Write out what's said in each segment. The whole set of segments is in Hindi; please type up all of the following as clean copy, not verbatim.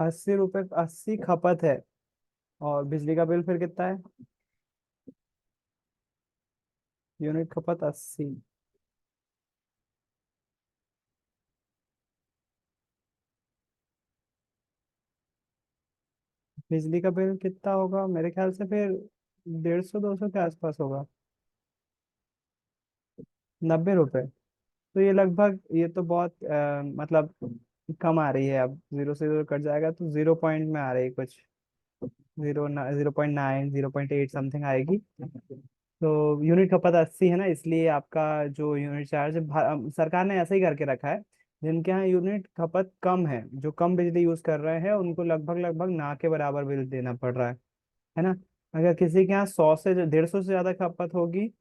80 रुपये 80 खपत है, और बिजली का बिल फिर कितना है? यूनिट खपत 80। बिजली का बिल कितना होगा मेरे ख्याल से फिर? 150 200 के आसपास होगा। 90 रुपये। तो ये लगभग, ये तो बहुत मतलब कम आ रही है। अब जीरो से जीरो कट जाएगा तो 0 पॉइंट में आ रही है कुछ। 0.9 0.8 समथिंग आएगी। तो यूनिट खपत 80 है ना, इसलिए आपका जो यूनिट चार्ज है, सरकार ने ऐसा ही करके रखा है। जिनके यहाँ यूनिट खपत कम है, जो कम बिजली यूज कर रहे हैं, उनको लगभग लगभग ना के बराबर बिल देना पड़ रहा है ना। अगर किसी के यहाँ 100 से 150 से ज्यादा खपत होगी।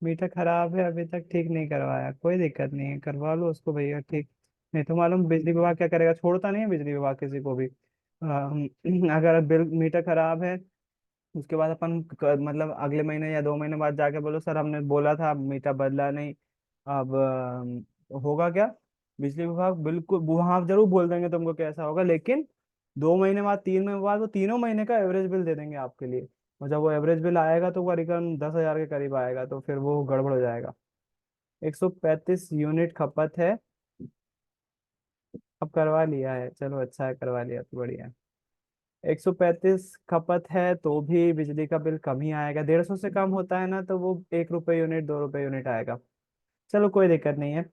मीटर खराब है, अभी तक ठीक नहीं करवाया, कोई दिक्कत नहीं है, करवा लो उसको भैया ठीक। नहीं तो मालूम बिजली विभाग क्या करेगा, छोड़ता नहीं है बिजली विभाग किसी को भी। अगर बिल मीटर खराब है, उसके बाद अपन मतलब अगले महीने या 2 महीने बाद जाके बोलो सर हमने बोला था, अब मीटर बदला नहीं। अब होगा क्या? बिजली विभाग बिल्कुल वहां जरूर बोल देंगे तुमको कैसा होगा, लेकिन 2 महीने बाद 3 महीने बाद वो तीनों महीने का एवरेज बिल दे देंगे आपके लिए। और जब वो एवरेज बिल आएगा तो करीबन 10,000 के करीब आएगा, तो फिर वो गड़बड़ हो जाएगा। 135 यूनिट खपत है। अब करवा लिया है, चलो अच्छा है, करवा लिया तो बढ़िया है। 135 खपत है तो भी बिजली का बिल कम ही आएगा। 150 से कम होता है ना तो वो 1 रुपये यूनिट 2 रुपये यूनिट आएगा। चलो कोई दिक्कत नहीं है।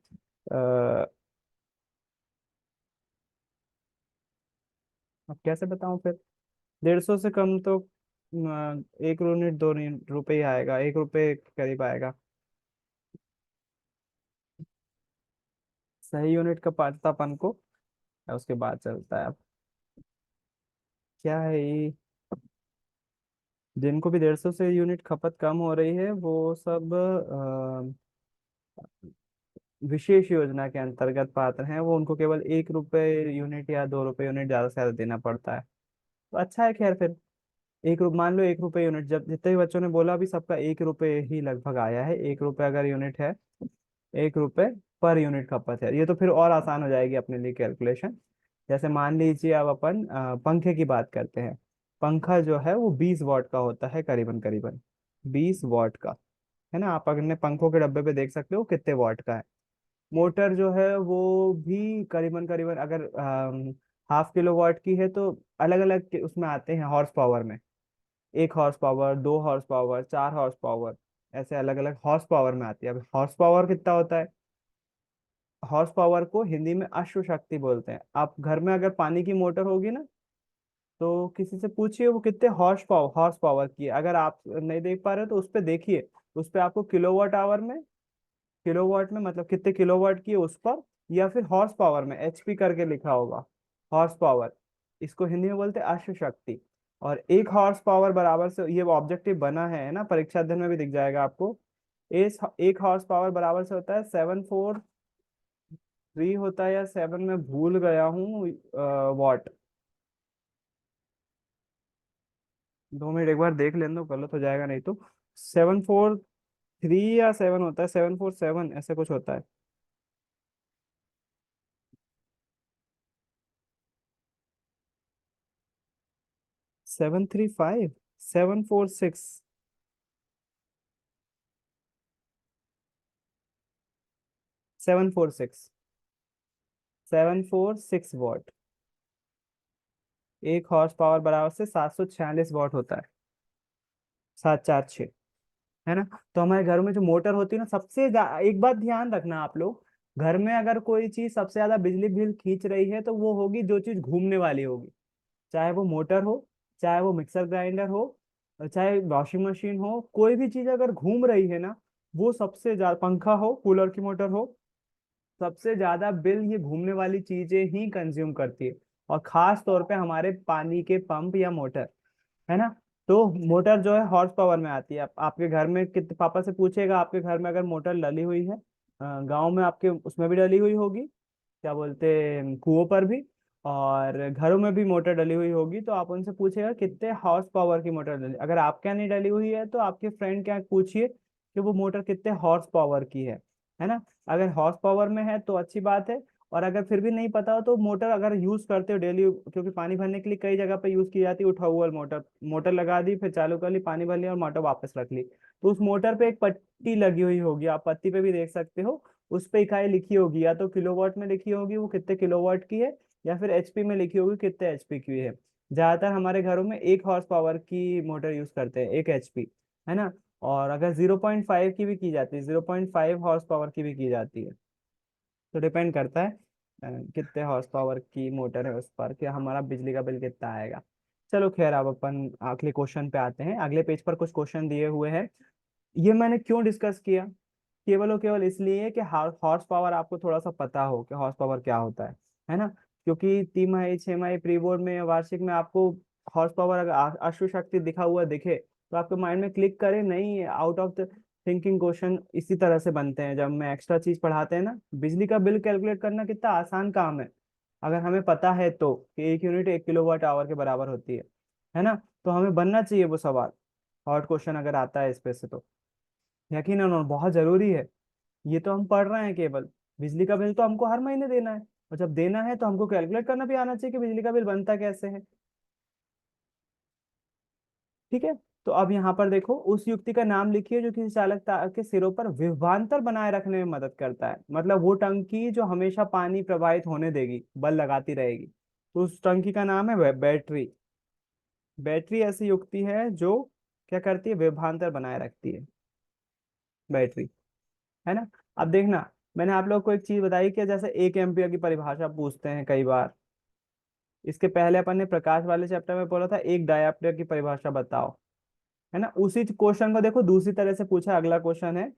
अब कैसे बताऊं फिर? 150 से कम तो 1 यूनिट 2 रुपये ही आएगा, 1 रुपये के करीब आएगा। सही यूनिट का पात्रतापन को, उसके बाद चलता है। अब क्या है ये? जिनको भी 150 से यूनिट खपत कम हो रही है वो सब विशेष योजना के अंतर्गत पात्र हैं। वो उनको केवल 1 रुपये यूनिट या 2 रुपये यूनिट ज्यादा से ज्यादा देना पड़ता है। तो अच्छा है, खैर फिर। मान लो 1 रुपये यूनिट, जब जितने भी बच्चों ने बोला अभी सबका 1 रुपये ही लगभग आया है। 1 रुपये अगर यूनिट है, 1 रुपये पर यूनिट खपत है, ये तो फिर और आसान हो जाएगी अपने लिए कैलकुलेशन। जैसे मान लीजिए अब अपन पंखे की बात करते हैं। पंखा जो है वो 20 वाट का होता है, करीबन करीबन 20 वाट का। है ना, आप अपने पंखों के डब्बे पे देख सकते हो कितने वाट का है। मोटर जो है वो भी करीबन करीबन, अगर 0.5 किलो वाट की है तो अलग अलग उसमें आते हैं हॉर्स पावर में। 1 horse power, 2 horse power, 4 horse power, ऐसे अलग अलग हॉर्स पावर में आती है। अब हॉर्स पावर कितना होता है? हॉर्स पावर को हिंदी में अश्व शक्ति बोलते हैं। आप घर में अगर पानी की मोटर होगी ना, तो किसी से पूछिए वो कितने हॉर्स पावर की है। अगर आप नहीं देख पा रहे हो तो उस पर देखिए, उस पर आपको किलोवाट आवर में, किलोवाट में मतलब कितने किलोवाट की है उस पर, या फिर हॉर्स पावर में एचपी करके लिखा होगा। हॉर्स पावर, इसको हिंदी में बोलते हैं अश्व शक्ति। और 1 हॉर्स पावर बराबर से, ये ऑब्जेक्टिव बना है ना, परीक्षा अध्ययन में भी दिख जाएगा आपको। इस 1 हॉर्स पावर बराबर से होता है 743 होता है, या 7 में भूल गया हूँ, वॉट। 2 मिनट एक बार देख लेना, गलत हो जाएगा नहीं तो। 743 या 7 होता है, 747 ऐसे कुछ होता है। 735, 746, 746, 746 वॉट। 1 हॉर्स पावर बराबर से 746 वॉट होता है। 746, है ना। तो हमारे घर में जो मोटर होती है ना, एक बात ध्यान रखना आप लोग। घर में अगर कोई चीज सबसे ज्यादा बिजली बिल खींच रही है तो वो होगी जो चीज घूमने वाली होगी। चाहे वो मोटर हो, चाहे वो मिक्सर ग्राइंडर हो, चाहे वॉशिंग मशीन हो, कोई भी चीज अगर घूम रही है ना, वो सबसे ज्यादा, पंखा हो, कूलर की मोटर हो, सबसे ज्यादा बिल ये घूमने वाली चीजें ही कंज्यूम करती है। और खास तौर पे हमारे पानी के पंप या मोटर, है ना। तो मोटर जो है हॉर्स पावर में आती है। आपके घर में कितने, पापा से पूछेगा आपके घर में अगर मोटर डली हुई है, गांव में आपके उसमें भी डली हुई होगी, क्या बोलते हैं, कुओं पर भी। और घरों में भी मोटर डली हुई होगी, तो आप उनसे पूछेगा कितने हॉर्स पावर की मोटर डली। अगर आपके यहाँ नहीं डली हुई है तो आपके फ्रेंड के यहाँ पूछिए कि वो मोटर कितने हॉर्स पावर की है ना। अगर हॉर्स पावर में है तो अच्छी बात है। और अगर फिर भी नहीं पता हो तो मोटर अगर यूज करते हो डेली, क्योंकि पानी भरने के लिए कई जगह पे यूज की जाती है उठाऊ मोटर, मोटर लगा दी फिर चालू कर ली, पानी भर लिया और मोटर वापस रख ली, तो उस मोटर पे एक पट्टी लगी हुई होगी, आप पत्ती पे भी देख सकते हो, उस पे इकाई लिखी होगी, या तो किलोवाट में लिखी होगी वो कितने किलोवाट की है, या फिर एचपी में लिखी होगी कितने एचपी की है। ज्यादातर हमारे घरों में 1 हॉर्स पावर की मोटर यूज करते हैं, 1 एचपी, है ना। और अगर 0.5 की भी की जाती है, 0.5 हॉर्स पावर की भी की जाती है, तो डिपेंड करता है कितने हॉर्स पावर की मोटर है उस पर कि हमारा बिजली का बिल कितना आएगा। चलो खैर, अब अपन अगले क्वेश्चन पे आते हैं। अगले पेज पर कुछ क्वेश्चन दिए हुए हैं। ये मैंने क्यों डिस्कस किया, केवल और केवल इसलिए कि हॉर्स पावर आपको थोड़ा सा पता हो कि हॉर्स पावर क्या होता है ना। क्योंकि तिमाही, छमाही, प्री बोर्ड में, वार्षिक में आपको हॉर्स पावर अगर अश्व दिखा हुआ दिखे तो आपके माइंड में क्लिक करे नहीं, out of the thinking question इसी तरह से बनते हैं। जब मैं एक्स्ट्रा चीज पढ़ाते हैं ना, बिजली का बिल कैलकुलेट करना कितना आसान काम है, अगर हमें पता है तो कि 1 यूनिट 1 किलोवाट आवर के बराबर होती है ना। तो हमें बनना चाहिए वो सवाल, हॉट क्वेश्चन अगर आता है इस पे से तो, यकीनन और बहुत जरूरी है। ये तो हम पढ़ रहे हैं केवल, बिजली का बिल तो हमको हर महीने देना है, और जब देना है तो हमको कैलकुलेट करना भी आना चाहिए कि बिजली का बिल बनता कैसे है। ठीक है। तो अब यहाँ पर देखो, उस युक्ति का नाम लिखिए जो किसी चालक तार के सिरों पर विभवांतर बनाए रखने में मदद करता है, मतलब वो टंकी जो हमेशा पानी प्रवाहित होने देगी, बल लगाती रहेगी, तो उस टंकी का नाम है बैटरी। बैटरी ऐसी युक्ति है जो क्या करती है, विभवांतर बनाए रखती है, बैटरी, है ना। अब देखना, मैंने आप लोग को एक चीज बताई कि जैसे 1 एम्पियर की परिभाषा पूछते हैं कई बार, इसके पहले अपन ने प्रकाश वाले चैप्टर में बोला था 1 डायप्टर की परिभाषा बताओ, है ना। उसी क्वेश्चन को देखो दूसरी तरह से पूछा, अगला क्वेश्चन है,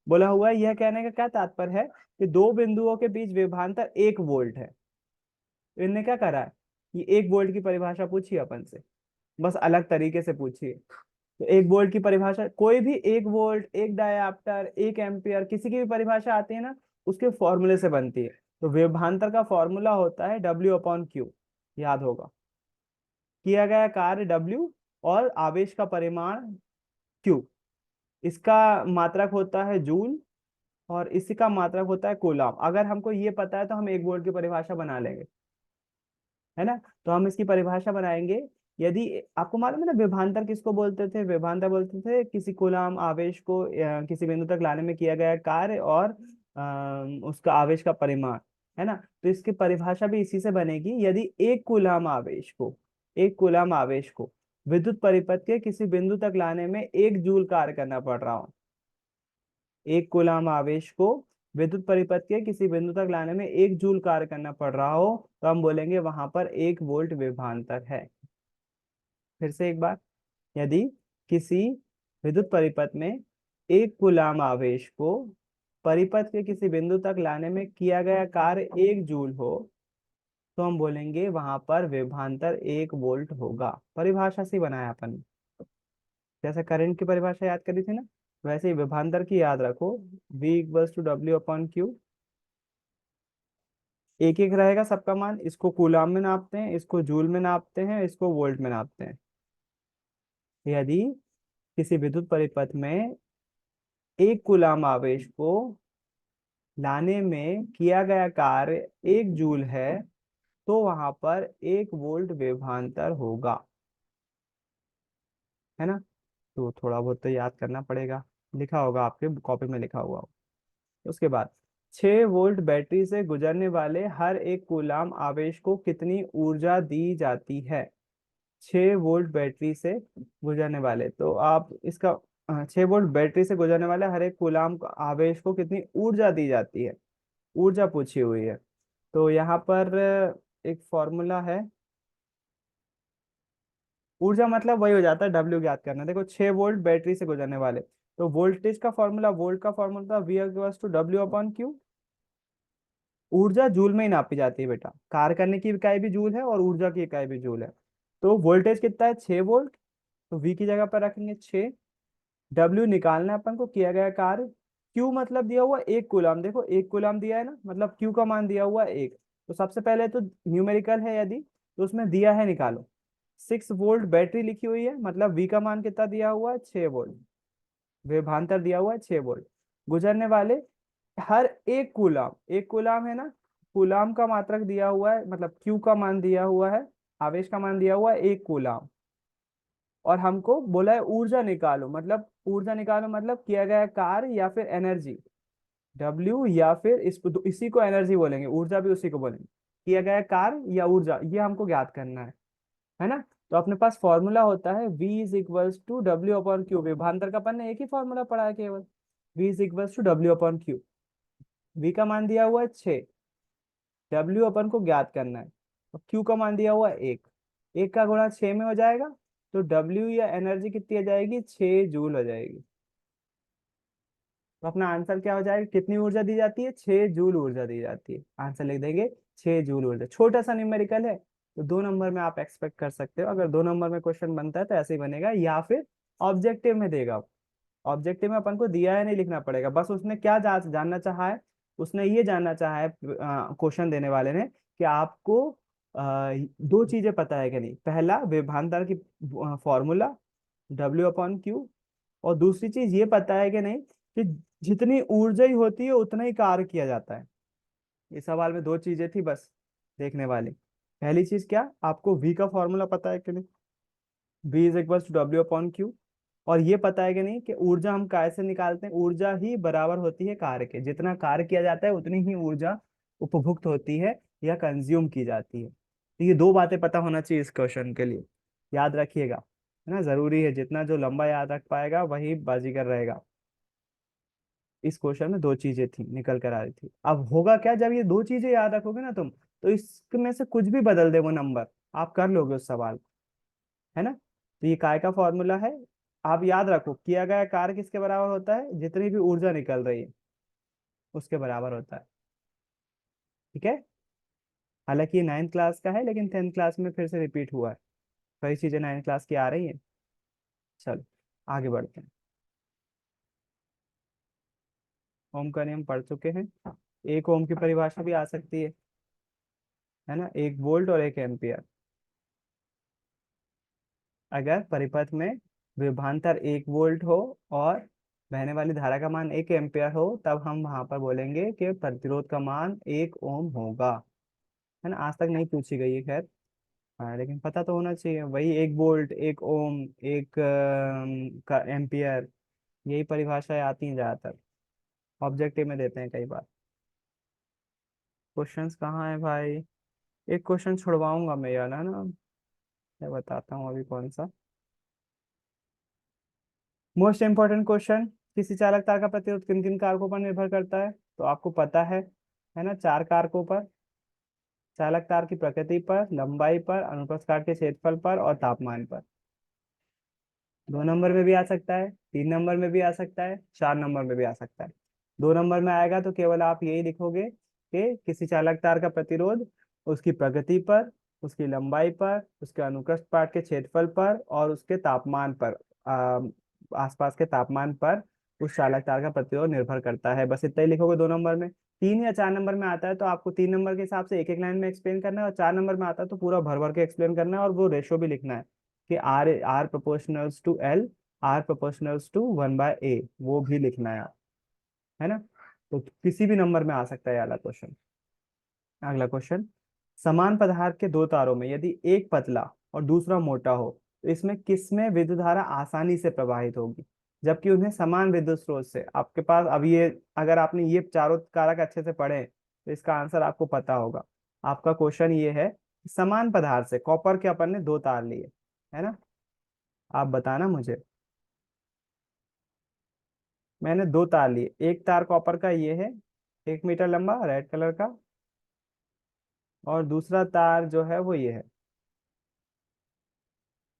बोला हुआ है यह कहने का क्या तात्पर्य है कि दो बिंदुओं के बीच विभवांतर 1 वोल्ट है। तो इनने क्या करा है, ये 1 वोल्ट की परिभाषा पूछी अपन से, बस अलग तरीके से पूछी है। तो 1 वोल्ट की परिभाषा, कोई भी 1 वोल्ट, 1 डायप्टर, 1 एम्पियर, किसी की भी परिभाषा आती है ना, उसके फॉर्मूले से बनती है। तो विभवांतर का फॉर्मूला होता है W/Q, याद होगा, किया गया कार्य W और आवेश का परिमाण Q, इसका मात्रक होता है जूल और इसी का मात्रक होता है कूलम। अगर हमको ये पता है तो हम 1 वोल्ट की परिभाषा बना लेंगे, है ना। तो हम इसकी परिभाषा बनाएंगे, यदि आपको मालूम है ना विभवांतर किसको बोलते थे, विभवांतर बोलते थे किसी कूलम आवेश को किसी बिंदु तक लाने में किया गया कार्य और उसका आवेश का परिमाण, है ना। तो इसकी परिभाषा भी इसी से बनेगी, यदि एक कूलम आवेश को विद्युत परिपथ के किसी बिंदु तक लाने में 1 जूल कार्य करना पड़ रहा हो, एक कूलम आवेश को विद्युत परिपथ के किसी बिंदु तक लाने में 1 जूल कार्य करना पड़ रहा हो, तो हम बोलेंगे वहां पर 1 वोल्ट विभवांतर है। फिर से एक बार, यदि किसी विद्युत परिपथ में 1 कूलम आवेश को परिपथ के किसी बिंदु तक लाने में किया गया कार्य 1 जूल हो, तो हम बोलेंगे वहां पर विभवांतर 1 वोल्ट होगा। परिभाषा से बनाया अपन ने। जैसे करंट की परिभाषा याद करी थी ना, वैसे ही विभवांतर की याद रखो, V = W/Q। एक एक रहेगा सबका मान, इसको कूलम में नापते हैं, इसको जूल में नापते हैं, इसको वोल्ट में नापते हैं। यदि किसी विद्युत परिपथ में 1 कूलम आवेश को लाने में किया गया कार्य 1 जूल है, तो वहां पर 1 वोल्ट विभवांतर होगा, है ना। तो थोड़ा बहुत तो याद करना पड़ेगा, लिखा होगा आपके कॉपी में लिखा हुआ होगा। उसके बाद, 6 वोल्ट बैटरी से गुजरने वाले हर 1 कूलम आवेश को कितनी ऊर्जा दी जाती है। 6 वोल्ट बैटरी से गुजरने वाले, तो आप इसका 6 वोल्ट बैटरी से गुजरने वाले हर 1 कूलम आवेश को कितनी ऊर्जा दी जाती है, ऊर्जा पूछी हुई है। तो यहाँ पर एक फॉर्मूला है, ऊर्जा मतलब वही हो जाता है W ज्ञात करना। देखो 6 वोल्ट बैटरी से गुजरने वाले, तो वोल्टेज का फॉर्मूला, वोल्ट का फॉर्मूला V = W/Q। ऊर्जा जूल में ही नापी जाती है बेटा, कार्य करने की इकाई भी जूल है और ऊर्जा की इकाई भी जूल है। तो वोल्टेज कितना है, 6 वोल्ट, तो V की जगह पर रखेंगे 6। W निकालना है अपन को, किया गया कार्य। Q मतलब दिया हुआ 1 कूलम, देखो 1 कूलम दिया है ना, मतलब Q का मान दिया हुआ 1। तो सबसे पहले तो न्यूमेरिकल है यदि, तो उसमें दिया है निकालो। 6 वोल्ट बैटरी लिखी हुई है, मतलब V का मान कितना दिया हुआ है, 6 वोल्ट, विभवांतर दिया हुआ है 6 वोल्ट। गुजरने वाले हर 1 कूलम, 1 कूलम है ना, कूलाम का मात्रक दिया हुआ है, मतलब क्यू का मान दिया हुआ है, आवेश का मान दिया हुआ है 1 कूलाम, और हमको बोला है ऊर्जा निकालो, मतलब ऊर्जा निकालो मतलब किया गया कार्य या फिर एनर्जी, डब्ल्यू या फिर इसी को एनर्जी बोलेंगे, ऊर्जा भी उसी को बोलेंगे, किया गया कार्य या ऊर्जा, ये हमको ज्ञात करना है ना। तो अपने पास फॉर्मूला होता है V is equals to W upon Q, विभवांतर का अपन ने एक ही फॉर्मूला पढ़ा है केवल, V is equals to W upon Q. V का मान दिया हुआ है 6, डब्ल्यू अपन को ज्ञात करना है, और क्यू का मान दिया हुआ है 1, 1 का गुणा 6 में हो जाएगा, तो डब्ल्यू या एनर्जी कितनी हो जाएगी, 6 जूल हो जाएगी। तो अपना आंसर क्या हो जाएगा, कितनी ऊर्जा दी जाती है, 6 जूल ऊर्जा दी जाती है, आंसर लिख देंगे 6 जूल ऊर्जा। छोटा सा न्यूमेरिकल है, तो 2 नंबर में आप एक्सपेक्ट कर सकते हो, अगर 2 नंबर में क्वेश्चन बनता है तो ऐसे ही बनेगा, या फिर ऑब्जेक्टिव में देगा। ऑब्जेक्टिव में अपन को दिया है नहीं लिखना पड़ेगा, बस उसने क्या जानना चाहा है, उसने ये जानना चाहा है क्वेश्चन देने वाले ने, कि आपको 2 चीजें पता है कि नहीं, पहला विभवांतर की फॉर्मूला W/Q, और दूसरी चीज ये पता है कि नहीं कि जितनी ऊर्जा ही होती है उतना ही कार्य किया जाता है। इस सवाल में 2 चीजें थी बस देखने वाली। पहली चीज क्या, आपको V का फॉर्मूला पता है कि नहीं, V is equal to W/Q, और ये पता है कि नहीं कि ऊर्जा हम कैसे निकालते हैं, ऊर्जा ही बराबर होती है कार्य के, जितना कार्य किया जाता है उतनी ही ऊर्जा उपभुक्त होती है या कंज्यूम की जाती है। तो ये 2 बातें पता होना चाहिए इस क्वेश्चन के लिए, याद रखिएगा, है ना, जरूरी है, जितना जो लंबा याद रख पाएगा वही बाजीगर रहेगा। इस क्वेश्चन में 2 चीजें थी निकल कर आ रही थी। अब होगा क्या, जब ये 2 चीजें याद रखोगे ना तुम, तो इसमें से कुछ भी बदल दे वो नंबर, आप कर लोगे उस सवाल, है ना। तो ये काय का फॉर्मूला है, आप याद रखो, किया गया कार्य किसके बराबर होता है, जितनी भी ऊर्जा निकल रही है उसके बराबर होता है, ठीक है। हालांकि ये 9th क्लास का है, लेकिन 10th क्लास में फिर से रिपीट हुआ है, कई चीजें 9th क्लास की आ रही है। चलो आगे बढ़ते हैं। ओम का नियम पढ़ चुके हैं, एक ओम की परिभाषा भी आ सकती है ना, 1 वोल्ट और 1 एम्पियर। अगर परिपथ में विभवांतर 1 वोल्ट हो और बहने वाली धारा का मान 1 एम्पियर हो, तब हम वहां पर बोलेंगे कि प्रतिरोध का मान 1 ओम होगा, है ना। आज तक नहीं पूछी गई है खैर, हाँ, लेकिन पता तो होना चाहिए, वही 1 वोल्ट, 1 ओम, का एम्पियर, यही परिभाषाएं आती हैं ज्यादातर, ऑब्जेक्टिव में देते हैं कई बार। क्वेश्चंस कहाँ है भाई, एक क्वेश्चन छुड़वाऊंगा मैं यार, है ना, मैं बताता हूँ अभी कौन सा। मोस्ट इंपॉर्टेंट क्वेश्चन, किसी चालक तार का प्रतिरोध किन किन कारकों पर निर्भर करता है, तो आपको पता है ना, 4 कारकों पर, चालक तार की प्रकृति पर, लंबाई पर, अनुप्रस्थ काट के क्षेत्रफल पर, और तापमान पर। 2 नंबर में भी आ सकता है, 3 नंबर में भी आ सकता है, 4 नंबर में भी आ सकता है। 2 नंबर में आएगा तो केवल आप यही लिखोगे कि किसी चालक तार का प्रतिरोध उसकी प्रकृति पर, उसकी लंबाई पर, उसके अनुप्रस्थ काट के क्षेत्रफल पर, और उसके तापमान पर, आसपास के तापमान पर उस चालक तार का प्रतिरोध निर्भर करता है, बस इतना ही लिखोगे 2 नंबर में। 3 या 4 नंबर में आता है तो आपको 3 नंबर के हिसाब से एक एक लाइन में एक्सप्लेन करना है, और 4 नंबर में आता है तो पूरा भर भर के एक्सप्लेन करना है, और वो रेशो भी लिखना है कि r proportionals to l, r proportionals to 1/a, वो भी लिखना है ना। तो किसी भी नंबर में आ सकता है ये वाला क्वेश्चन। अगला क्वेश्चन, समान पदार्थ के 2 तारों में यदि एक पतला और दूसरा मोटा हो, तो इसमें किसमें विद्युत धारा आसानी से प्रवाहित होगी, जबकि उन्हें समान विद्युत स्रोत से, आपके पास अब ये, अगर आपने ये चारों कारक अच्छे से पढ़े तो इसका आंसर आपको पता होगा। आपका क्वेश्चन ये है, समान पदार्थ से, कॉपर के अपन ने 2 तार लिए, है ना, आप बताना मुझे। मैंने 2 तार लिए, एक तार कॉपर का ये है, 1 मीटर लंबा, रेड कलर का, और दूसरा तार जो है वो ये है,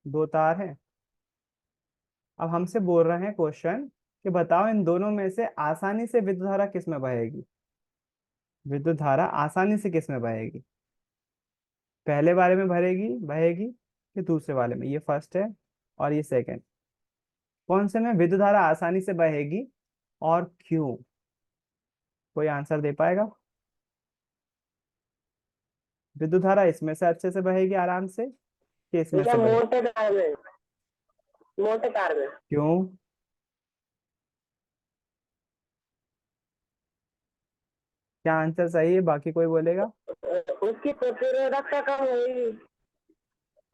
2 तार है। अब हमसे बोल रहे हैं क्वेश्चन कि बताओ इन दोनों में से आसानी से विद्युत धारा किस में बहेगी, विद्युत धारा आसानी से किस में बहेगी, पहले वाले में भरेगी बहेगी कि दूसरे वाले में, ये फर्स्ट है और ये सेकंड, कौन से में विद्युत धारा आसानी से बहेगी और क्यों, कोई आंसर दे पाएगा। विद्युत धारा इसमें से अच्छे से बहेगी आराम से, कि इसमें भैया से बहे, मोटे तार में, मोटे तार में। क्यों। क्या आंसर सही है, बाकी कोई बोलेगा? उसकी प्रतिरोधकता कम होगी।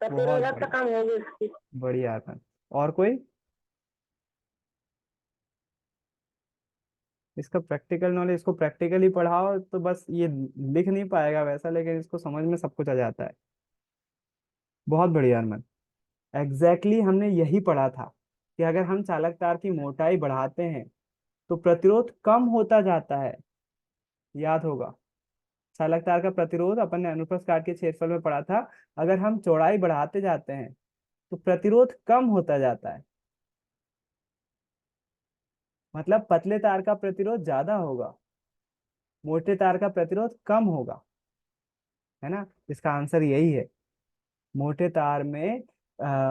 बहुत प्रतिरोधकता बढ़िया, कम होगी उसकी। बढ़िया था। और कोई? इसका प्रैक्टिकल नॉलेज, इसको प्रैक्टिकली पढ़ाओ तो बस ये लिख नहीं पाएगा वैसा, लेकिन इसको समझ में सब कुछ आ जाता है। बहुत बढ़िया अरमान। एग्जैक्टली हमने यही पढ़ा था कि अगर हम चालक तार की मोटाई बढ़ाते हैं तो प्रतिरोध कम होता जाता है। याद होगा, चालक तार का प्रतिरोध अपन ने अनुप्रस्थ काट के क्षेत्रफल में पढ़ा था। अगर हम चौड़ाई बढ़ाते जाते हैं तो प्रतिरोध कम होता जाता है। मतलब पतले तार का प्रतिरोध ज्यादा होगा, मोटे तार का प्रतिरोध कम होगा, है ना? इसका आंसर यही है। मोटे तार में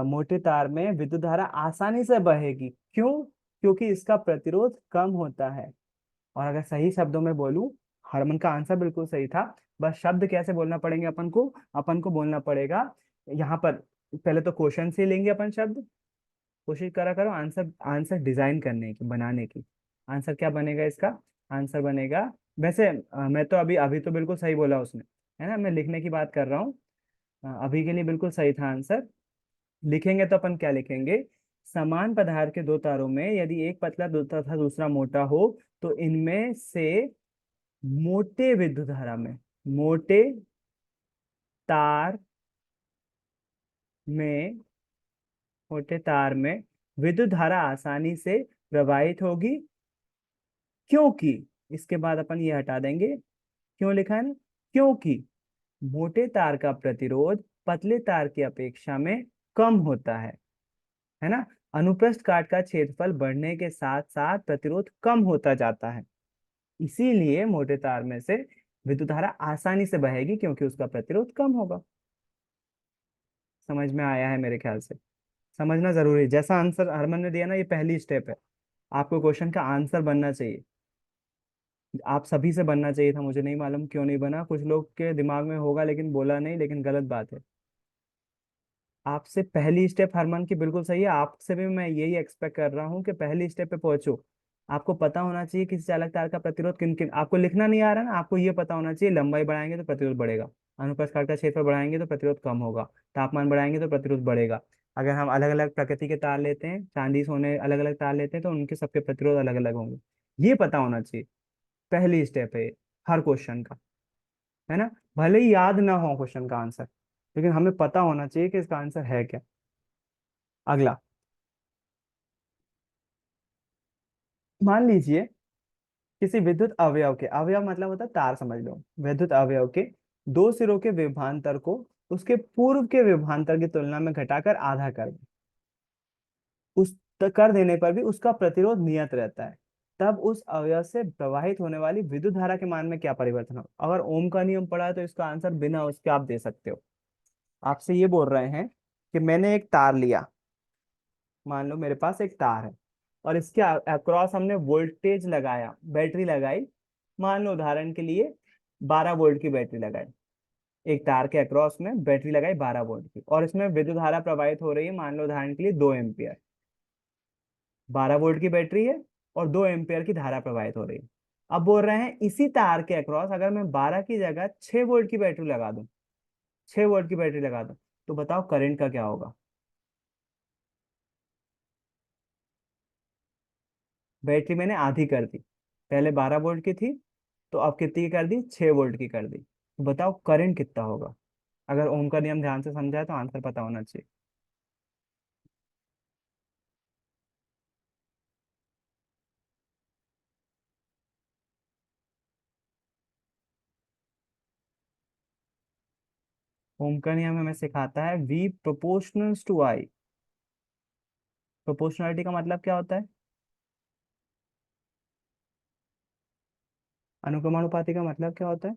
मोटे तार में विद्युत धारा आसानी से बहेगी। क्यों? क्योंकि इसका प्रतिरोध कम होता है। और अगर सही शब्दों में बोलूं, हरमन का आंसर बिल्कुल सही था। बस शब्द कैसे बोलना पड़ेंगे अपन को बोलना पड़ेगा यहाँ पर। पहले तो क्वेश्चन से लेंगे अपन शब्द। कोशिश करा करो आंसर आंसर डिजाइन करने की, बनाने की। आंसर क्या बनेगा इसका? आंसर बनेगा, वैसे मैं तो अभी अभी तो बिल्कुल सही बोला उसने, है ना? मैं लिखने की बात कर रहा हूँ। अभी के लिए बिल्कुल सही था आंसर। लिखेंगे तो अपन क्या लिखेंगे? समान पदार्थ के दो तारों में यदि एक पतला तथा दूसरा मोटा हो तो इनमें से मोटे विद्युत धारा में, मोटे तार में, मोटे तार में विद्युत धारा आसानी से प्रवाहित होगी। क्योंकि, इसके बाद अपन ये हटा देंगे, क्यों लिखा है ना, क्योंकि मोटे तार का प्रतिरोध पतले तार की अपेक्षा में कम होता है ना? अनुप्रस्थ काट का क्षेत्रफल बढ़ने के साथ साथ प्रतिरोध कम होता जाता है। इसीलिए मोटे तार में से विद्युत धारा आसानी से बहेगी, क्योंकि उसका प्रतिरोध कम होगा। समझ में आया है मेरे ख्याल से? समझना जरूरी है। जैसा आंसर हरमन ने दिया ना, ये पहली स्टेप है। आपको क्वेश्चन का आंसर बनना चाहिए। आप सभी से बनना चाहिए था, मुझे नहीं मालूम क्यों नहीं बना। कुछ लोग के दिमाग में होगा लेकिन बोला नहीं, लेकिन गलत बात है। आपसे पहली स्टेप हरमन की बिल्कुल सही है। आपसे भी मैं यही एक्सपेक्ट कर रहा हूँ कि पहली स्टेप पे पहुंचो। आपको पता होना चाहिए किसी चालक तार का प्रतिरोध किन किन, आपको लिखना नहीं आ रहा ना, आपको ये पता होना चाहिए लंबाई बढ़ाएंगे तो प्रतिरोध बढ़ेगा, अनुप्रस्थ काट का क्षेत्र बढ़ाएंगे तो प्रतिरोध कम होगा, तापमान बढ़ाएंगे तो प्रतिरोध बढ़ेगा। अगर हम अलग अलग प्रकृति के तार लेते हैं, चांदी सोने अलग अलग तार लेते हैं, तो उनके सबके प्रतिरोध अलग अलग होंगे। ये पता होना चाहिए। पहली स्टेप है ये, हर क्वेश्चन का, है ना? भले ही याद ना हो क्वेश्चन का आंसर, लेकिन हमें पता होना चाहिए कि इसका आंसर है क्या। अगला, मान लीजिए किसी विद्युत अवयव के, अवयव मतलब होता है तार, समझ लो, विद्युत अवयव के दो सिरों के विभवांतर को उसके पूर्व के विभवांतर की तुलना में घटाकर आधा कर दें। उस कर देने पर भी उसका प्रतिरोध नियत रहता है। तब उस अवयव से प्रवाहित होने वाली विद्युत धारा के मान में क्या परिवर्तन हो? अगर ओम का नियम पढ़ा है तो इसका आंसर बिना उसके आप दे सकते हो। आपसे ये बोल रहे हैं कि मैंने एक तार लिया, मान लो मेरे पास एक तार है, और इसके अक्रॉस हमने वोल्टेज लगाया, बैटरी लगाई। मान लो उदाहरण के लिए 12 वोल्ट की बैटरी लगाई। एक तार के अक्रॉस में बैटरी लगाई 12 वोल्ट की, और इसमें विद्युत धारा प्रवाहित हो रही है, मान लो उदाहरण के लिए 2 एम्पियर। 12 वोल्ट की बैटरी है और 2 एम्पियर की धारा प्रवाहित हो रही है। अब बोल रहे हैं इसी तार के अक्रॉस अगर मैं 12 की जगह 6 वोल्ट की बैटरी लगा दूं, 6 वोल्ट की बैटरी लगा दूं, तो बताओ करंट का क्या होगा? बैटरी मैंने आधी कर दी, पहले 12 वोल्ट की थी, तो अब कितनी की कर दी? 6 वोल्ट की कर दी। तो बताओ करंट कितना होगा? अगर ओम का नियम ध्यान से समझा है तो आंसर पता होना चाहिए। ओम का नियम हमें सिखाता है V proportional to I। Proportionality का मतलब क्या होता है? अनुक्रमानुपाती का मतलब क्या होता है?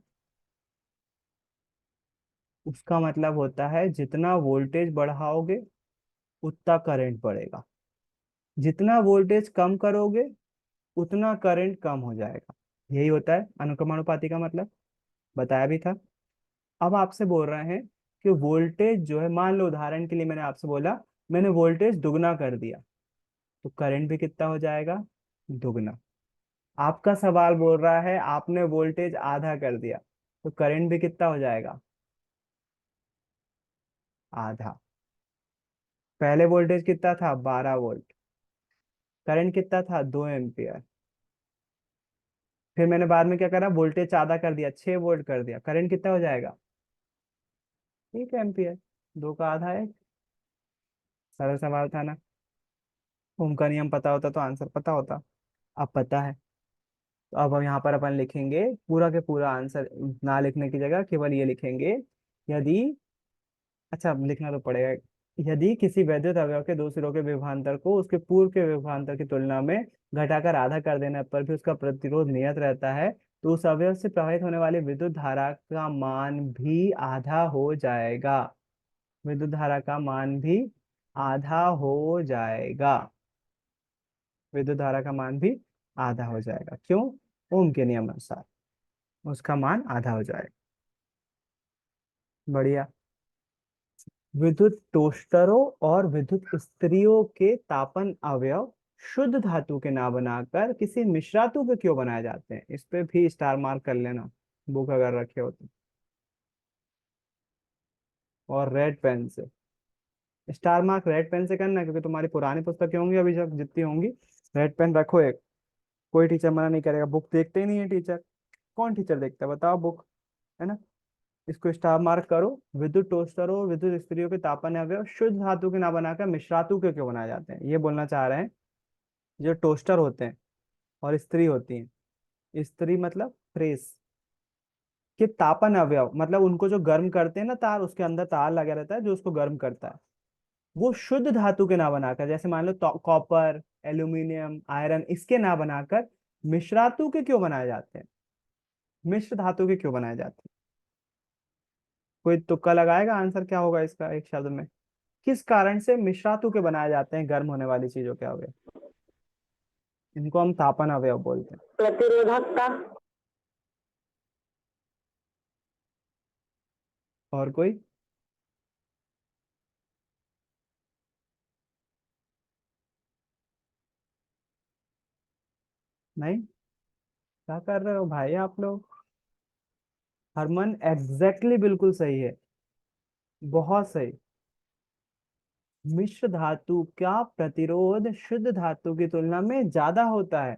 उसका मतलब होता है जितना वोल्टेज बढ़ाओगे उतना करंट बढ़ेगा, जितना वोल्टेज कम करोगे उतना करंट कम हो जाएगा। यही होता है अनुक्रमानुपाती का मतलब, बताया भी था। अब आपसे बोल रहे हैं कि वोल्टेज जो है, मान लो उदाहरण के लिए मैंने आपसे बोला मैंने वोल्टेज दुगना कर दिया, तो करंट भी कितना हो जाएगा? दुगना। आपका सवाल बोल रहा है आपने वोल्टेज आधा कर दिया, तो करंट भी कितना हो जाएगा? आधा। पहले वोल्टेज कितना था? 12 वोल्ट। करंट कितना था? 2 एम्पियर। फिर मैंने बाद में क्या करा, वोल्टेज आधा कर दिया, 6 वोल्ट कर दिया, करंट कितना हो जाएगा? 1 एम्पियर। दो का आधा है। सरल सवाल था ना। ओम का नियम पता होता तो आंसर पता होता। अब पता है, तो अब हम यहाँ पर अपन लिखेंगे पूरा के पूरा आंसर, ना लिखने की जगह केवल ये लिखेंगे। यदि, अच्छा अब लिखना तो पड़ेगा। यदि किसी वैद्युत अवयव के दो सिरों के विभवांतर को उसके पूर्व के विभवांतर की तुलना में घटाकर आधा कर देने पर भी उसका प्रतिरोध नियत रहता है, तो उस अवयव से प्रवाहित होने वाली विद्युत धारा का मान भी आधा हो जाएगा। विद्युत धारा का मान भी आधा हो जाएगा। विद्युत धारा का मान भी आधा हो जाएगा। क्यों? ओम के नियम अनुसार उसका मान आधा हो जाएगा। बढ़िया। विद्युत टोस्टरों और विद्युत इस्त्रियों के तापन अवयव शुद्ध धातु के ना बनाकर किसी मिश्रातु के क्यों बनाए जाते हैं? इस पे भी स्टार मार्क कर लेना, बुक अगर रखे हो तो। और रेड पेन से स्टार मार्क रेड पेन से करना, क्योंकि तुम्हारी पुरानी पुस्तकें होंगी अभी जब जितनी होंगी। रेड पेन रखो एक। कोई टीचर मना नहीं करेगा, बुक देखते ही नहीं है टीचर। कौन टीचर देखता है बताओ बुक? है ना। इसको स्टार मार्क करो। विद्युत टोस्टरों और विद्युत इस्त्रियों के तापन अवयव शुद्ध धातु के ना बनाकर मिश्रातु के क्यों बनाए जाते हैं, ये बोलना चाह रहे हैं। जो टोस्टर होते हैं और इस्त्री होती हैं, इस्त्री मतलब प्रेस, के तापन अवयव मतलब उनको जो गर्म करते हैं ना, तार उसके अंदर तार लगा रहता है जो उसको गर्म करता है, वो शुद्ध धातु के ना बनाकर, जैसे मान लो कॉपर, एल्यूमिनियम, आयरन, इसके ना बनाकर मिश्रातु के क्यों बनाए जाते हैं? मिश्र धातु के क्यों बनाए जाते हैं? कोई तुक्का लगाएगा आंसर क्या होगा इसका एक शब्द में? किस कारण से मिश्रातु के बनाए जाते हैं गर्म होने वाली चीजों के अवयव? इनको हम तापन अवयव बोलते हैं। प्रतिरोधकता। और कोई? नहीं? क्या कर रहे हो भाई आप लोग? हरमन एग्जैक्टली बिल्कुल सही है। बहुत सही। मिश्र धातु का प्रतिरोध शुद्ध धातु की तुलना में ज्यादा होता है।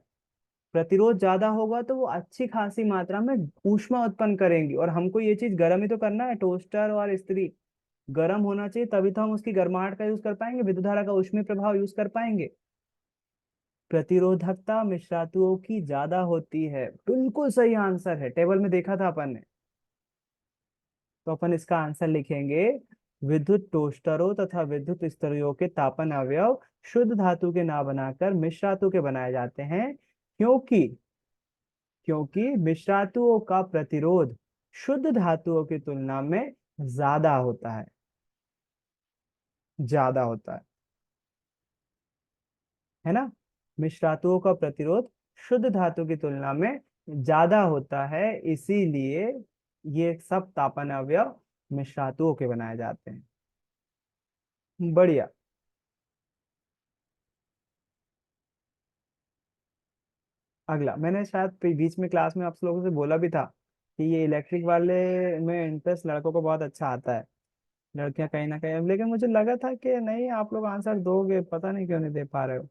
प्रतिरोध ज्यादा होगा तो वो अच्छी खासी मात्रा में ऊष्मा उत्पन्न करेंगी, और हमको ये चीज गर्म ही तो करना है, टोस्टर और इस्त्री गर्म होना चाहिए, तभी तो हम उसकी गर्माहट का यूज कर पाएंगे, विद्युत धारा का ऊष्मीय प्रभाव यूज कर पाएंगे। प्रतिरोधकता मिश्रातुओं की ज्यादा होती है, बिल्कुल सही आंसर है, टेबल में देखा था अपन ने। तो अपन इसका आंसर लिखेंगे। विद्युत टोस्टरों तथा विद्युत स्तरियों के तापन अवयव शुद्ध धातु के ना बनाकर मिश्रातु के बनाए जाते हैं, क्योंकि क्योंकि मिश्रातुओं का प्रतिरोध शुद्ध धातुओं की तुलना में ज्यादा होता है। ज्यादा होता है ना। मिश्रातुओं का प्रतिरोध शुद्ध धातु की तुलना में ज्यादा होता है, इसीलिए ये सब तापन अवयव मिश्रातुओं के बनाए जाते हैं। बढ़िया। अगला, मैंने शायद बीच में क्लास में आप लोगों से बोला भी था कि ये इलेक्ट्रिक वाले में इंटरेस्ट लड़कों को बहुत अच्छा आता है, लड़कियां कहीं ना कहीं, लेकिन मुझे लगा था कि नहीं आप लोग आंसर दोगे, पता नहीं क्यों नहीं दे पा रहे हो,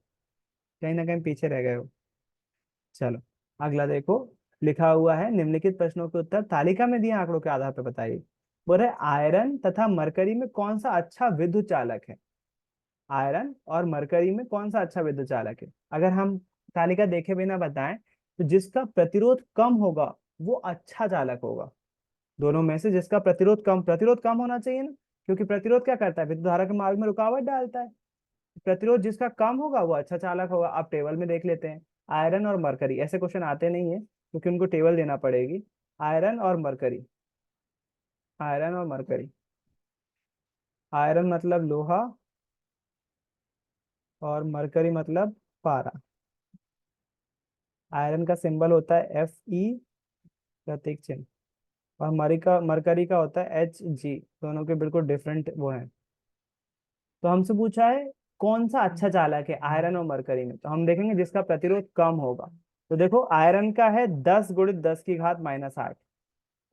कहीं ना कहीं पीछे रह गए हो। चलो अगला देखो। लिखा हुआ है निम्नलिखित प्रश्नों के उत्तर तालिका में दिए आंकड़ों के आधार पर बताइए। बोल रहे आयरन तथा मरकरी में कौन सा अच्छा विद्युत चालक है? आयरन और मरकरी में कौन सा अच्छा विद्युत चालक है? अगर हम तालिका देखे बिना बताएं, तो जिसका प्रतिरोध कम होगा वो अच्छा चालक होगा। दोनों में से जिसका प्रतिरोध कम होना चाहिए ना, क्योंकि प्रतिरोध क्या करता है, विद्युत धारा के मार्ग में रुकावट डालता है। प्रतिरोध जिसका कम होगा वो अच्छा चालक होगा। आप टेबल में देख लेते हैं, आयरन और मरकरी, ऐसे क्वेश्चन आते नहीं है क्योंकि उनको टेबल देना पड़ेगी। आयरन और मरकरी, आयरन और मरकरी, आयरन मतलब लोहा और मरकरी मतलब पारा। आयरन का सिंबल होता है Fe, प्रतीक चिन्ह, और मरकरी का होता है Hg। दोनों के बिल्कुल डिफरेंट वो हैं। तो हमसे पूछा है कौन सा अच्छा चालक है आयरन और मरकरी में, तो हम देखेंगे जिसका प्रतिरोध कम होगा। तो देखो आयरन का है 10 गुणित 10 की घात -8,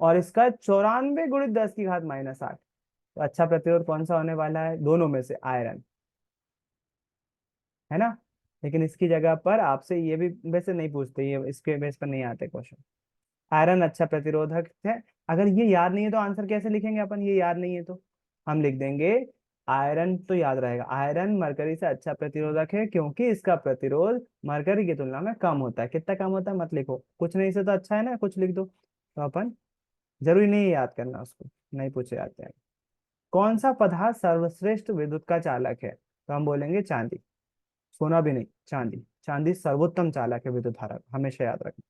और इसका 94 गुणित 10 की घात -8। तो अच्छा प्रतिरोध कौन सा होने वाला है दोनों में से? आयरन, है ना। लेकिन इसकी जगह पर आपसे ये भी वैसे नहीं पूछते, ये इसके बेस पर नहीं आते क्वेश्चन। आयरन अच्छा प्रतिरोधक है। अगर ये याद नहीं है तो आंसर कैसे लिखेंगे अपन? ये याद नहीं है तो हम लिख देंगे आयरन, तो याद रहेगा आयरन मरकरी से अच्छा प्रतिरोधक है क्योंकि इसका प्रतिरोध मरकरी की तुलना में कम होता है। कितना कम होता है मत लिखो, कुछ नहीं से तो अच्छा है ना, कुछ लिख दो। तो अपन जरूरी नहीं है याद करना उसको, नहीं पूछे जाते हैं। कौन सा पदार्थ सर्वश्रेष्ठ विद्युत का चालक है? तो हम बोलेंगे चांदी। सोना भी नहीं, चांदी। चांदी सर्वोत्तम चालक है विद्युत धारा का, हमेशा याद रखना।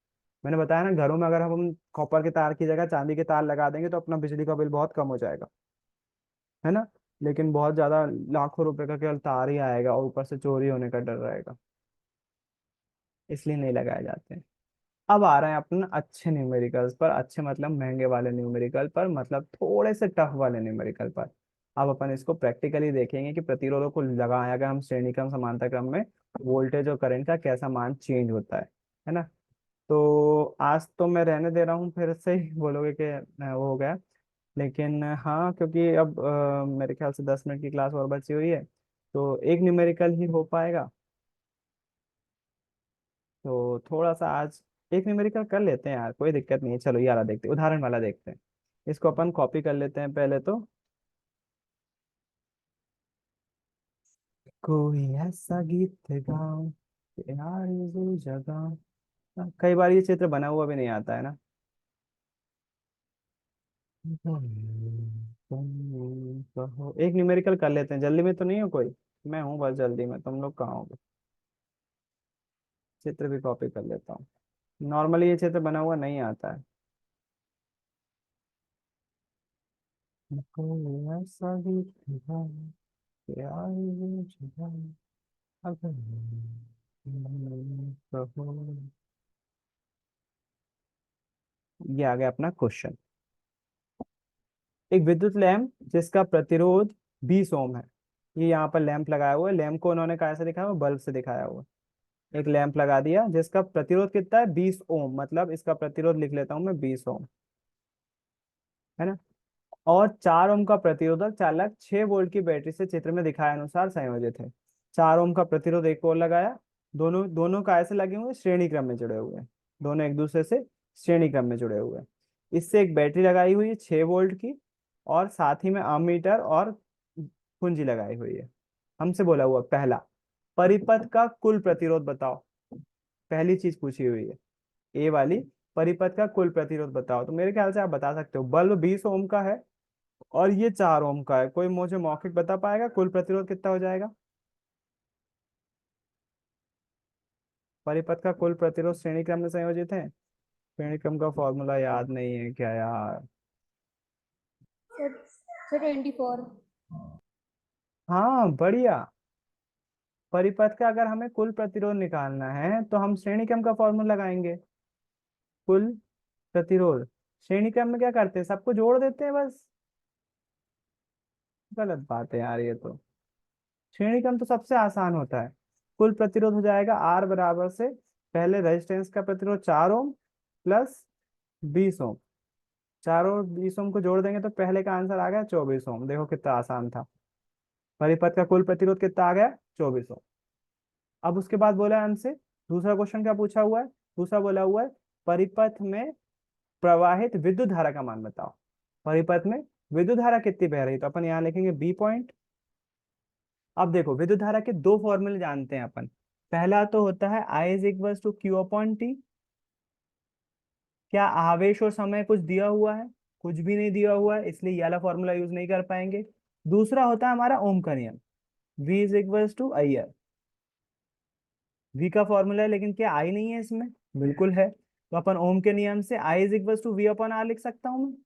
मैंने बताया ना, घरों में अगर हम कॉपर के तार की जगह चांदी के तार लगा देंगे तो अपना बिजली का बिल बहुत कम हो जाएगा, है ना। लेकिन बहुत ज्यादा लाखों रुपए का केवल तार ही आएगा और ऊपर से चोरी होने का डर रहेगा, इसलिए नहीं लगाए जाते हैं। अब आ रहे हैं अपने अच्छे न्यूमेरिकल्स पर, अच्छे मतलब महंगे वाले न्यूमेरिकल पर, मतलब थोड़े से टफ वाले न्यूमेरिकल पर। अब अपन इसको प्रैक्टिकली देखेंगे कि प्रतिरोधों को लगाया अगर हम श्रेणी क्रम समांतर क्रम में, वोल्टेज और करंट का कैसा मान चेंज होता है ना। तो आज तो मैं रहने दे रहा हूँ, फिर से ही बोलोगे कि वो हो गया। लेकिन हाँ, क्योंकि अब मेरे ख्याल से 10 मिनट की क्लास और बची हुई है, तो एक न्यूमेरिकल ही हो पाएगा। तो थोड़ा सा आज एक न्यूमेरिकल कर लेते हैं यार, कोई दिक्कत नहीं है। चलो ये वाला देखते हैं, उदाहरण वाला देखते हैं। इसको अपन कॉपी कर लेते हैं पहले तो। कोई ऐसा गीत गाओ कि आरज़ू जगाओ। कई बार ये चित्र बना हुआ भी नहीं आता है ना। तुम कहो, एक न्यूमेरिकल कर लेते हैं। जल्दी में तो नहीं हो कोई? मैं हूँ बस जल्दी में, तुम लोग कहाँ होगे? चित्र भी कॉपी कर लेता हूँ। नॉर्मली ये चित्र बना हुआ नहीं आता है। कोई ऐसा गीत गाओ कि आरज़ू जगाओ, अगर कहो। ये आ गया अपना क्वेश्चन। एक विद्युत लैंप जिसका प्रतिरोध 20 ओम है। ये यहाँ पर लैंप लगाया हुआ है, लैंप को उन्होंने कैसे दिखाया हुआ? बल्ब से दिखाया हुआ है। एक लैंप लगा दिया जिसका प्रतिरोध कितना है? 20 ओम, मतलब इसका प्रतिरोध लिख लेता हूँ मैं 20 ओम, है ना। और 4 ओम का प्रतिरोधक चालक 6 वोल्ट की बैटरी से चित्र में दिखाए अनुसार संयोजित है। 4 ओम का प्रतिरोध एक और लगाया। दोनों दोनों का ऐसे लगे हुए श्रेणी क्रम में जुड़े हुए हैं, दोनों एक दूसरे से श्रेणी क्रम में जुड़े हुए हैं। इससे एक बैटरी लगाई हुई है 6 वोल्ट की, और साथ ही में अमीटर और कुंजी लगाई हुई है। हमसे बोला हुआ पहला, परिपथ का कुल प्रतिरोध बताओ। पहली चीज पूछी हुई है ए वाली, परिपथ का कुल प्रतिरोध बताओ। तो मेरे ख्याल से आप बता सकते हो, बल्ब 20 ओम का है और ये 4 ओम का है। कोई मुझे मौखिक बता पाएगा कुल प्रतिरोध कितना हो जाएगा? परिपथ का कुल प्रतिरोध श्रेणी क्रम में संयोजित है। श्रेणी क्रम का फॉर्मूला याद नहीं है क्या यार? Sir sir 24। हाँ बढ़िया। परिपथ का अगर हमें कुल प्रतिरोध निकालना है तो हम श्रेणी क्रम का फॉर्मूला लगाएंगे। कुल प्रतिरोध, श्रेणी क्रम में क्या करते हैं? सबको जोड़ देते हैं बस। गलत बात है यार ये तो। श्रेणी क्रम तो सबसे आसान होता है। कुल प्रतिरोध हो जाएगा आर बराबर से, पहले रेजिस्टेंस का प्रतिरोध 4 ओम प्लस 20 ओम। 4 और 20 ओम को जोड़ देंगे तो पहले का आंसर आ गया 24 ओम। देखो कितना आसान था। परिपथ का कुल प्रतिरोध कितना आ गया? 24 ओम। अब उसके बाद बोला है हमसे, दूसरा क्वेश्चन क्या पूछा हुआ है? दूसरा बोला हुआ है परिपथ में प्रवाहित विद्युत धारा का मान बताओ। परिपथ में विद्युत धारा कितनी बह रही है? तो अपन यहाँ लिखेंगे बी पॉइंट। अब देखो विद्युत धारा के दो फॉर्मूले जानते हैं अपन। पहला तो होता है I is equal to q upon t. क्या आवेश और समय कुछ दिया हुआ है? कुछ भी नहीं दिया हुआ है, इसलिए ये वाला फॉर्मूला यूज नहीं कर पाएंगे। दूसरा होता है हमारा ओम का नियम, V is equal to I R. V का फॉर्मूला है लेकिन क्या आई नहीं है इसमें? बिल्कुल है। तो अपन ओम के नियम से I is equal to V upon R लिख सकता हूँ मैं।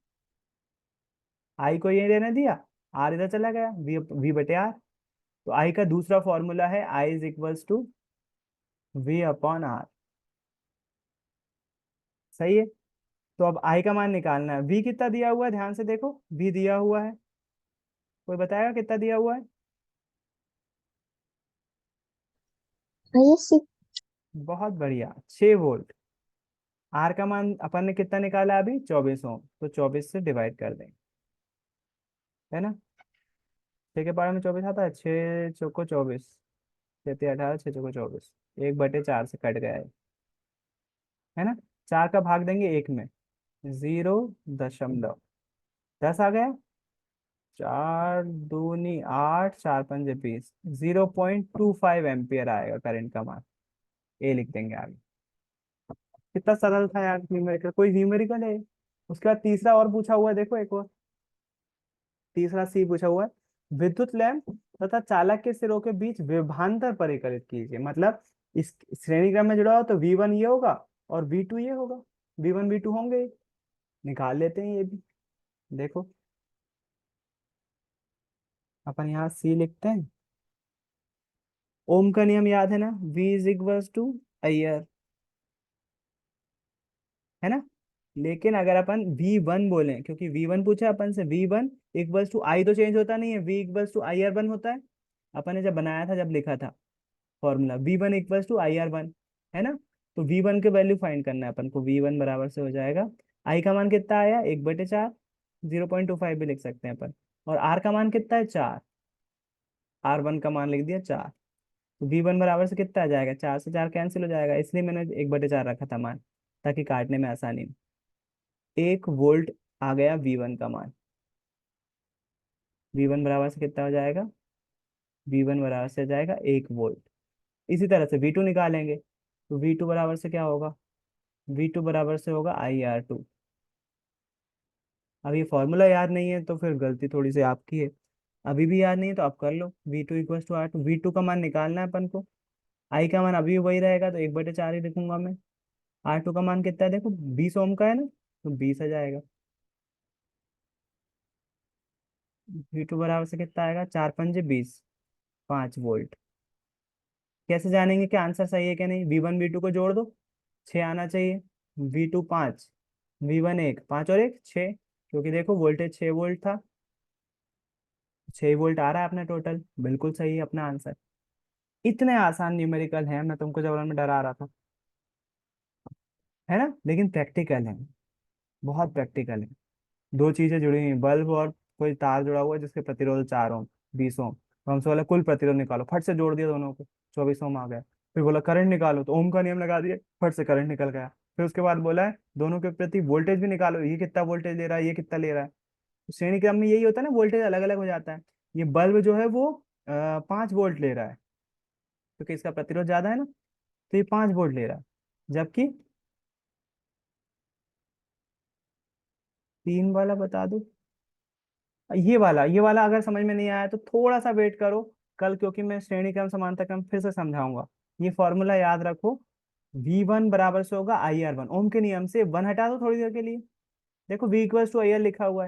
आई को ये रहने दिया, आर इधर चला गया, वी बटे आर। तो आई का दूसरा फॉर्मूला है I is equal to V upon R. सही है। तो अब आई का मान निकालना है। वी कितना दिया हुआ है ध्यान से देखो, वी दिया हुआ है, कोई बताएगा कितना दिया हुआ है? आइए बहुत बढ़िया, 6 वोल्ट। आर का मान अपन ने कितना निकाला अभी, 24 ओम, तो 24 से डिवाइड कर देंगे, है ना। 6 के पावर में 24 आता है, 6 चौको 24, 6 × 3 = 18, 6 चौको 24, 1/4 से कट गया है ना। 4 का भाग देंगे 1 में, 0.10 आ गया। 4 दूनी 8, 4 पंजे 20, 0.25 एम्पियर आएगा करंट का मान। ए लिख देंगे आगे। कितना सरल था यार, न्यूमेरिकल, कोई न्यूमेरिकल है। उसके बाद तीसरा और पूछा हुआ है, देखो एक और, तीसरा सी पूछा हुआ है। विद्युत लैंप तथा चालक के सिरों के बीच विभवांतर परिकलित कीजिए। मतलब इस श्रेणी क्रम में जुड़ा हो तो V1 ये होगा और V2 ये होगा, V1 V2 होंगे ही। निकाल लेते हैं ये भी। देखो अपन यहाँ सी लिखते हैं। ओम का नियम याद है ना, V = है ना। लेकिन अगर अपन V1 बोले, क्योंकि V1 पूछा अपन से, V1 = I तो चेंज होता नहीं है, V = IR1 होता है। अपन ने जब बनाया था, जब लिखा था फॉर्मूला, V1 = IR1, है ना। तो V1 के वैल्यू फाइंड करना है अपन को। V1 बराबर से हो जाएगा, I का मान कितना आया, 1/4, 0.25 भी लिख सकते हैं अपन। और R का मान कितना है, 4, R1 का मान लिख दिया 4। तो V1 बराबर से कितना आ जाएगा, 4 से 4 कैंसिल हो जाएगा, इसलिए मैंने 1/4 रखा था मान, ताकि काटने में आसानी हो। 1 वोल्ट आ गया V1 का मान। V1 बराबर से कितना हो जाएगा, V1 बराबर से आ जाएगा 1 वोल्ट। इसी तरह से V2 निकालेंगे, तो V2 बराबर से क्या होगा, V2 बराबर से होगा IR2। अब ये फॉर्मूला याद नहीं है तो फिर गलती थोड़ी सी आपकी है। अभी भी याद नहीं है तो आप कर लो। V2 = R2, V2 का मान निकालना है अपन को। आई का मान अभी वही रहेगा, तो 1/4 ही लिखूंगा मैं। R2 का मान कितना है, देखो 20 ओम का है ना, तो 20 आ जाएगा। V2 बराबर से कितना आएगा, 4 पंजे 20, 5 वोल्ट। कैसे जानेंगे कि आंसर सही है क्या नहीं, V1 V2 को जोड़ दो, 6 आना चाहिए। V2 5, V1 1, 5 और 1 6, क्योंकि देखो वोल्टेज 6 वोल्ट था, 6 वोल्ट आ रहा है अपना टोटल, बिल्कुल सही है अपना आंसर। इतने आसान न्यूमेरिकल हैं, मैं तुमको जब में डरा रहा था, है ना। लेकिन प्रैक्टिकल है, बहुत प्रैक्टिकल है। दो चीजें जुड़ी हुई हैं, बल्ब और कोई तार जुड़ा हुआ है जिसके प्रतिरोध 4 ओम, 20 ओम। तो हमसे बोला कुल प्रतिरोध निकालो, फट से जोड़ दिया दोनों को, 24 ओम आ गया। फिर बोला करंट निकालो, तो ओम का नियम लगा दिया, फट से करंट निकल गया। फिर उसके बाद बोला है दोनों के प्रति वोल्टेज भी निकालो, ये कितना वोल्टेज ले रहा है, ये कितना ले रहा है। तो श्रेणी क्रम में यही होता है ना, वोल्टेज अलग अलग हो जाता है। ये बल्ब जो है वो 5 वोल्ट ले रहा है, क्योंकि इसका प्रतिरोध ज्यादा है ना, तो ये 5 वोल्ट ले रहा है। जबकि 3 वाला बता दो। ये वाला अगर समझ में नहीं आया तो थोड़ा सा वेट करो कल, क्योंकि मैं श्रेणी क्रम समानता क्रम फिर से समझाऊंगा। ये फॉर्मूला याद रखो, V1 बराबर से होगा IR1। ओम के नियम से वन हटा दो थोड़ी देर के लिए। देखो V = IR लिखा हुआ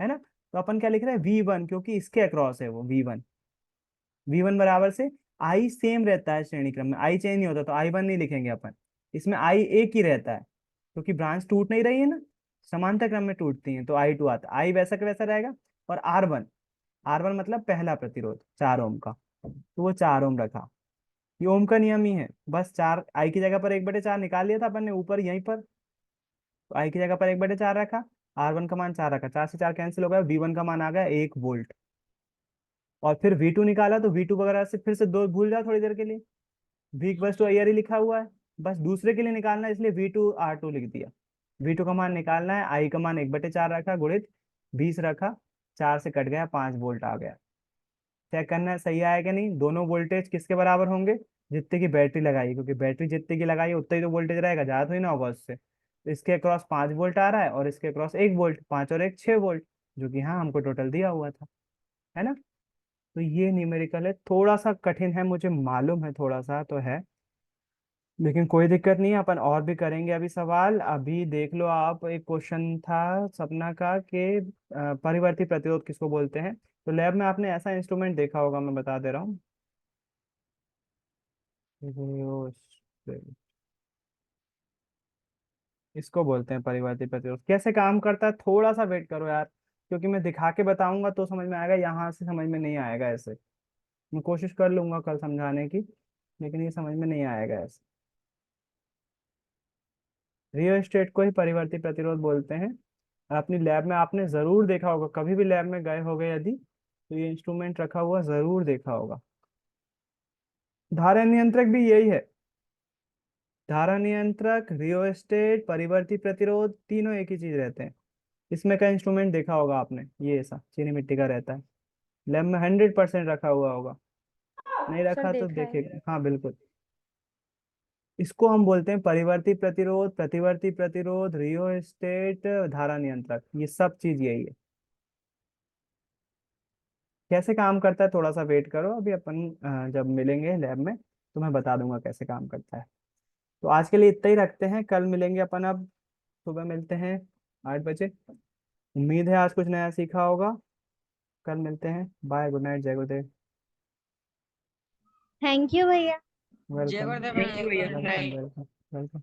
है ना। तो अपन क्या लिख रहे हैं, V1, क्योंकि इसके अक्रॉस है वो V1। V1 बराबर से, I सेम रहता है श्रेणी क्रम में, I चेंज नहीं होता, तो I1 नहीं लिखेंगे अपन। इसमें I एक ही रहता है, क्योंकि ब्रांच टूट नहीं रही है ना, समांतर क्रम में टूटती है, तो I2 आता है। I वैसा का वैसा रहेगा। और R1 मतलब पहला प्रतिरोध 4 ओम का, तो वो 4 ओम रखा। ये ओम का नियम ही है, बस 4, आई की जगह पर 1/4 निकाल लिया था अपन ने ऊपर यहीं पर, तो आई की जगह पर 1/4 रखा। R1 का मान 4 रखा, 4 से 4 कैंसिल हो गया, V1 का मान आ गया 1 वोल्ट। और फिर V2 निकाला, तो V2 वगैरह से फिर से दो भूल जाओ थोड़ी देर के लिए, V = IR ही लिखा हुआ है। बस दूसरे के लिए निकालना है, इसलिए V2 R2 लिख दिया। V2 का मान निकालना है, आई का मान 1/4 रखा, गुणित 20 रखा, 4 से कट गया, 5 वोल्ट आ गया। चेक करना है सही आया कि नहीं। दोनों वोल्टेज किसके बराबर होंगे, जितने की बैटरी लगाई, क्योंकि बैटरी जितने की लगाई उतना ही तो वोल्टेज रहेगा, ज्यादा तो ही ना होगा उससे। तो इसके अक्रॉस 5 वोल्ट आ रहा है और इसके अक्रॉस 1 वोल्ट, 5 और 1 6 वोल्ट, जो कि हाँ हमको टोटल दिया हुआ था, है ना। तो ये न्यूमेरिकल है, थोड़ा सा कठिन है मुझे मालूम है, थोड़ा सा तो है, लेकिन कोई दिक्कत नहीं है, अपन और भी करेंगे अभी सवाल। अभी देख लो आप, एक क्वेश्चन था सपना का कि परिवर्ती प्रतिरोध किसको बोलते हैं। तो लैब में आपने ऐसा इंस्ट्रूमेंट देखा होगा, मैं बता दे रहा हूँ। रियोस्टेट, इसको बोलते हैं परिवर्ती प्रतिरोध। कैसे काम करता है, थोड़ा सा वेट करो यार, क्योंकि मैं दिखा के बताऊंगा तो समझ में आएगा, यहाँ से समझ में नहीं आएगा ऐसे। मैं कोशिश कर लूंगा कल समझाने की, लेकिन ये समझ में नहीं आएगा ऐसे। रियोस्टेट को ही परिवर्ती प्रतिरोध बोलते हैं। और अपनी लैब में आपने जरूर देखा होगा, कभी भी लैब में गए होगे यदि, तो ये इंस्ट्रूमेंट रखा हुआ जरूर देखा होगा। धारा नियंत्रक भी यही है। धारा नियंत्रक, रियोस्टेट, परिवर्ती प्रतिरोध, तीनों एक ही चीज रहते हैं। इसमें का इंस्ट्रूमेंट देखा होगा आपने, ये ऐसा चीनी मिट्टी का रहता है, लैब में 100% रखा हुआ होगा। नहीं सर रखा तो देखा है। देखेगा, हाँ बिल्कुल। इसको हम बोलते हैं परिवर्ती प्रतिरोध, प्रतिवर्ती प्रतिरोध, रियोस्टेट, धारा नियंत्रक, ये सब चीज यही है। कैसे काम करता है थोड़ा सा वेट करो, अभी अपन जब मिलेंगे लैब में तो मैं बता दूंगा कैसे काम करता है। तो आज के लिए इतना ही रखते हैं, कल मिलेंगे अपन। अब सुबह मिलते हैं 8 बजे। उम्मीद है आज कुछ नया सीखा होगा। कल मिलते हैं, बाय, गुड नाइट, जय गुरुदेव। थैंक यू भैया। जय वेलकम गुरुदेव भैया, good welcome night. Welcome welcome.